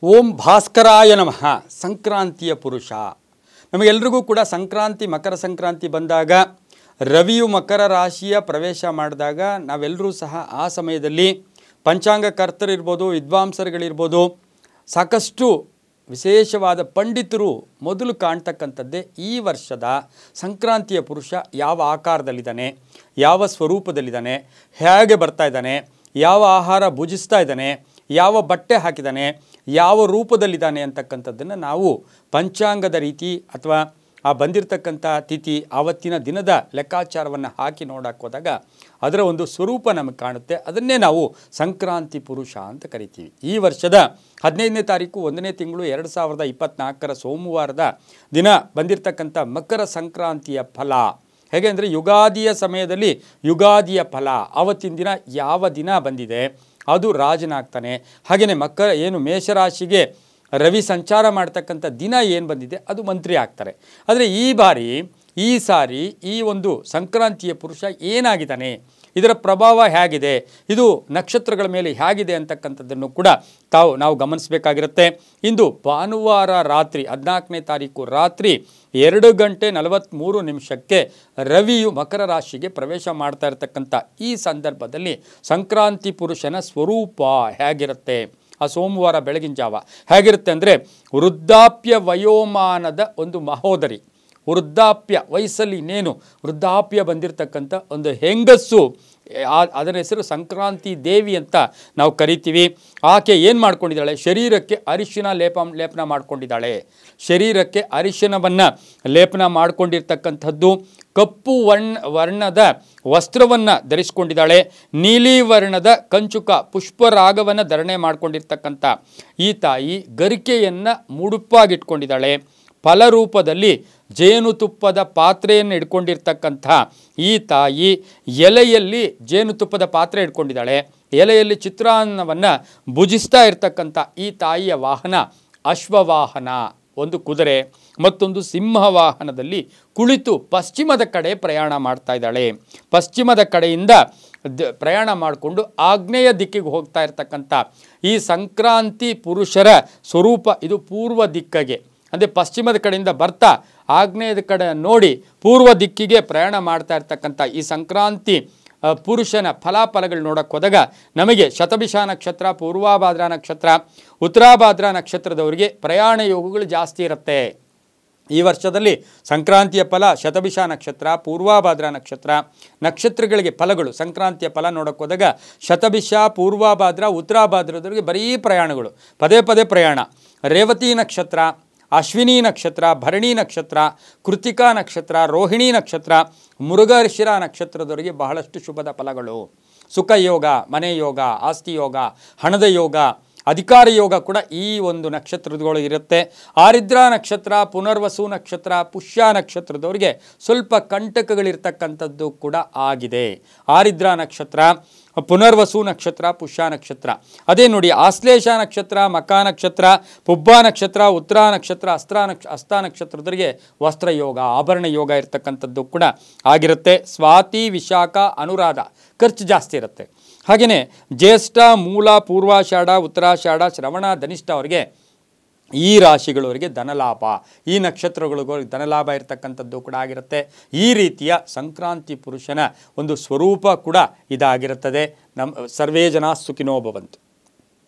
ಓಂ ಭಾಸ್ಕರಾಯ ನಮಃ. ಸಂಕ್ರಾಂತಿಯ ಪುರುಷ. ನಮಗೆಲ್ರಿಗೂ ಕೂಡ ಸಂಕ್ರಾಂತಿ, ಮಕರ ಸಂಕ್ರಾಂತಿ ಬಂದಾಗ ರವಿಯು ಮಕರ ರಾಶಿಯ ಪ್ರವೇಶ ಮಾಡಿದಾಗ ನಾವೆಲ್ಲರೂ ಸಹ ಆ ಸಮಯದಲ್ಲಿ ಪಂಚಾಂಗ ಕರ್ತರಿರ್ಬೋದು, ವಿದ್ವಾಂಸರುಗಳಿರ್ಬೋದು, ಸಾಕಷ್ಟು ವಿಶೇಷವಾದ ಪಂಡಿತರು ಮೊದಲು ಕಾಣ್ತಕ್ಕಂಥದ್ದೇ ಈ ವರ್ಷದ ಸಂಕ್ರಾಂತಿಯ ಪುರುಷ ಯಾವ ಆಕಾರದಲ್ಲಿದ್ದಾನೆ, ಯಾವ ಸ್ವರೂಪದಲ್ಲಿದ್ದಾನೆ, ಹೇಗೆ ಬರ್ತಾ ಇದ್ದಾನೆ, ಯಾವ ಆಹಾರ ಭುಜಿಸ್ತಾ ಇದ್ದಾನೆ, ಯಾವ ಬಟ್ಟೆ ಹಾಕಿದ್ದಾನೆ, ಯಾವ ರೂಪದಲ್ಲಿದ್ದಾನೆ ಅಂತಕ್ಕಂಥದ್ದನ್ನು ನಾವು ಪಂಚಾಂಗದ ರೀತಿ ಅಥವಾ ಆ ಬಂದಿರತಕ್ಕಂಥ ತಿಥಿ ಆವತ್ತಿನ ದಿನದ ಲೆಕ್ಕಾಚಾರವನ್ನು ಹಾಕಿ ನೋಡೋಕ್ಕೋದಾಗ ಅದರ ಒಂದು ಸ್ವರೂಪ ನಮಗೆ ಕಾಣುತ್ತೆ. ಅದನ್ನೇ ನಾವು ಸಂಕ್ರಾಂತಿ ಪುರುಷ ಅಂತ ಕರಿತೀವಿ. ಈ ವರ್ಷದ 15ನೇ ತಾರೀಕು 1ನೇ ತಿಂಗಳು 2024 ಸೋಮವಾರದ ದಿನ ಬಂದಿರತಕ್ಕಂಥ ಮಕರ ಸಂಕ್ರಾಂತಿಯ ಫಲ ಹೇಗೆ ಅಂದರೆ, ಯುಗಾದಿಯ ಸಮಯದಲ್ಲಿ ಯುಗಾದಿಯ ಫಲ ಆವತ್ತಿನ ದಿನ ಯಾವ ದಿನ ಬಂದಿದೆ ಅದು ರಾಜನಾಗ್ತಾನೆ. ಹಾಗೆಯೇ ಏನು ಮೇಷರಾಶಿಗೆ ರವಿ ಸಂಚಾರ ಮಾಡ್ತಕ್ಕಂಥ ದಿನ ಏನು ಬಂದಿದೆ ಅದು ಮಂತ್ರಿ ಆಗ್ತಾರೆ. ಆದರೆ ಈ ಸಾರಿ ಈ ಒಂದು ಸಂಕ್ರಾಂತಿಯ ಪುರುಷ ಏನಾಗಿದ್ದಾನೆ, ಇದರ ಪ್ರಭಾವ ಹೇಗಿದೆ, ಇದು ನಕ್ಷತ್ರಗಳ ಮೇಲೆ ಹೇಗಿದೆ ಅಂತಕ್ಕಂಥದ್ದನ್ನು ಕೂಡ ನಾವು ಗಮನಿಸಬೇಕಾಗಿರುತ್ತೆ. ಇಂದು ಭಾನುವಾರ ರಾತ್ರಿ 14ನೇ ತಾರೀಕು ರಾತ್ರಿ 2:43 ರವಿಯು ಮಕರ ರಾಶಿಗೆ ಪ್ರವೇಶ ಮಾಡ್ತಾ ಇರತಕ್ಕಂಥ ಈ ಸಂದರ್ಭದಲ್ಲಿ ಸಂಕ್ರಾಂತಿ ಪುರುಷನ ಸ್ವರೂಪ ಹೇಗಿರುತ್ತೆ, ಆ ಸೋಮವಾರ ಬೆಳಗಿನ ಜಾವ ಹೇಗಿರುತ್ತೆ ಅಂದರೆ, ವೃದ್ಧಾಪ್ಯ ವಯೋಮಾನದ ಒಂದು ಮಹೋದರಿ, ವೃದ್ಧಾಪ್ಯ ವಯಸ್ಸಲ್ಲಿ ಇನ್ನೇನು ವೃದ್ಧಾಪ್ಯ ಬಂದಿರತಕ್ಕಂಥ ಒಂದು ಹೆಂಗಸ್ಸು, ಅದರ ಹೆಸರು ಸಂಕ್ರಾಂತಿ ದೇವಿ ಅಂತ ನಾವು ಕರಿತೀವಿ. ಆಕೆ ಏನು ಮಾಡ್ಕೊಂಡಿದ್ದಾಳೆ, ಶರೀರಕ್ಕೆ ಅರಿಶಿನ ಲೇಪನ ಮಾಡ್ಕೊಂಡಿದ್ದಾಳೆ. ಶರೀರಕ್ಕೆ ಅರಿಶಿನವನ್ನು ಲೇಪನ ಮಾಡ್ಕೊಂಡಿರ್ತಕ್ಕಂಥದ್ದು, ಕಪ್ಪು ವರ್ಣದ ವಸ್ತ್ರವನ್ನು ಧರಿಸ್ಕೊಂಡಿದ್ದಾಳೆ, ನೀಲಿ ವರ್ಣದ ಕಂಚುಕ ಪುಷ್ಪರಾಗವನ್ನು ಧರಣೆ ಮಾಡ್ಕೊಂಡಿರ್ತಕ್ಕಂಥ ಈ ತಾಯಿ ಗರಿಕೆಯನ್ನು ಮುಡುಪಾಗಿಟ್ಕೊಂಡಿದ್ದಾಳೆ. ಫಲರೂಪದಲ್ಲಿ ಜೇನುತುಪ್ಪದ ಪಾತ್ರೆಯನ್ನು ಇಟ್ಕೊಂಡಿರ್ತಕ್ಕಂಥ ಈ ತಾಯಿ ಎಲೆಯಲ್ಲಿ ಜೇನುತುಪ್ಪದ ಪಾತ್ರೆ ಇಟ್ಕೊಂಡಿದ್ದಾಳೆ. ಎಲೆಯಲ್ಲಿ ಚಿತ್ರಾನ್ನವನ್ನು ಭುಜಿಸ್ತಾ ಇರ್ತಕ್ಕಂಥ ಈ ತಾಯಿಯ ವಾಹನ ಅಶ್ವವಾಹನ, ಒಂದು ಕುದುರೆ, ಮತ್ತೊಂದು ಸಿಂಹವಾಹನದಲ್ಲಿ ಕುಳಿತು ಪಶ್ಚಿಮದ ಕಡೆ ಪ್ರಯಾಣ ಮಾಡ್ತಾ ಇದ್ದಾಳೆ. ಪಶ್ಚಿಮದ ಕಡೆಯಿಂದ ಪ್ರಯಾಣ ಮಾಡಿಕೊಂಡು ಆಗ್ನೇಯ ದಿಕ್ಕಿಗೆ ಹೋಗ್ತಾ ಇರ್ತಕ್ಕಂಥ ಈ ಸಂಕ್ರಾಂತಿ ಪುರುಷರ ಸ್ವರೂಪ ಇದು ಪೂರ್ವ ದಿಕ್ಕಿಗೆ, ಅಂದರೆ ಪಶ್ಚಿಮದ ಕಡೆಯಿಂದ ಬರ್ತಾ ಆಗ್ನೇಯದ ಕಡೆ ನೋಡಿ ಪೂರ್ವ ದಿಕ್ಕಿಗೆ ಪ್ರಯಾಣ ಮಾಡ್ತಾ ಇರ್ತಕ್ಕಂಥ ಈ ಸಂಕ್ರಾಂತಿ ಪುರುಷನ ಫಲಾಫಲಗಳು ನೋಡೋಕ್ಕೆ ಹೋದಾಗ ನಮಗೆ ಶತಭಿಷ ನಕ್ಷತ್ರ, ಪೂರ್ವಾಭಾದ್ರ ನಕ್ಷತ್ರ, ಉತ್ತರಾಭಾದ್ರ ನಕ್ಷತ್ರದವರಿಗೆ ಪ್ರಯಾಣ ಯೋಗಗಳು ಜಾಸ್ತಿ ಇರುತ್ತೆ. ಈ ವರ್ಷದಲ್ಲಿ ಸಂಕ್ರಾಂತಿಯ ಫಲ ಶತಭಿಷ ನಕ್ಷತ್ರ, ಪೂರ್ವಾಭಾದ್ರ ನಕ್ಷತ್ರಗಳಿಗೆ ಫಲಗಳು, ಸಂಕ್ರಾಂತಿಯ ಫಲ ನೋಡೋಕ್ಕೆ ಹೋದಾಗ ಶತಭಿಷ, ಪೂರ್ವಾಭಾದ್ರ, ಉತ್ತರಾಭಾದ್ರದವರಿಗೆ ಬರೀ ಪ್ರಯಾಣಗಳು, ಪದೇ ಪದೇ ಪ್ರಯಾಣ. ರೇವತಿ ನಕ್ಷತ್ರ, ಅಶ್ವಿನಿ ನಕ್ಷತ್ರ, ಭರಣಿ ನಕ್ಷತ್ರ, ಕೃತಿಕಾ ನಕ್ಷತ್ರ, ರೋಹಿಣಿ ನಕ್ಷತ್ರ, ಮೃಗಶಿರ ನಕ್ಷತ್ರದವರಿಗೆ ಬಹಳಷ್ಟು ಶುಭದ ಫಲಗಳು. ಸುಖ ಯೋಗ, ಮನೆ ಯೋಗ, ಆಸ್ತಿ ಯೋಗ, ಹಣದ ಯೋಗ, ಅಧಿಕಾರ ಯೋಗ ಕೂಡ ಈ ಒಂದು ನಕ್ಷತ್ರಗಳು ಇರುತ್ತೆ. ಆರಿದ್ರ ನಕ್ಷತ್ರ, ಪುನರ್ವಸು ನಕ್ಷತ್ರ, ಪುಷ್ಯ ನಕ್ಷತ್ರದವರಿಗೆ ಸ್ವಲ್ಪ ಕಂಟಕಗಳಿರ್ತಕ್ಕಂಥದ್ದು ಕೂಡ ಆಗಿದೆ. ಆರಿದ್ರ ನಕ್ಷತ್ರ, ಪುನರ್ವಸು ನಕ್ಷತ್ರ, ಪುಷ್ಯ ನಕ್ಷತ್ರ. ಅದೇ ನೋಡಿ, ಆಶ್ಲೇಷ ನಕ್ಷತ್ರ, ಮಕ ನಕ್ಷತ್ರ, ಪುಬ್ಬ ನಕ್ಷತ್ರ, ಉತ್ತರ ನಕ್ಷತ್ರ, ಹಸ್ತ ನಕ್ಷತ್ರದವರಿಗೆ ವಸ್ತ್ರಯೋಗ, ಆಭರಣ ಯೋಗ ಇರ್ತಕ್ಕಂಥದ್ದು ಕೂಡ ಆಗಿರುತ್ತೆ. ಸ್ವಾತಿ, ವಿಶಾಖ, ಅನುರಾಧ ಖರ್ಚು ಜಾಸ್ತಿ ಇರುತ್ತೆ. ಹಾಗೆಯೇ ಜ್ಯೇಷ್ಠ, ಮೂಲ, ಪೂರ್ವಾಷಾಢ, ಉತ್ತರಾಷಾಢ, ಶ್ರವಣ, ಧನಿಷ್ಠ ಅವರಿಗೆ, ಈ ರಾಶಿಗಳವರಿಗೆ ಧನಲಾಭ, ಈ ನಕ್ಷತ್ರಗಳಿಗೆ ಧನಲಾಭ ಇರತಕ್ಕಂಥದ್ದು ಕೂಡ ಆಗಿರುತ್ತೆ. ಈ ರೀತಿಯ ಸಂಕ್ರಾಂತಿ ಪುರುಷನ ಒಂದು ಸ್ವರೂಪ ಕೂಡ ಇದಾಗಿರುತ್ತದೆ. ಸರ್ವೇ ಜನ ಸುಖಿನೋ ಭವಂತು.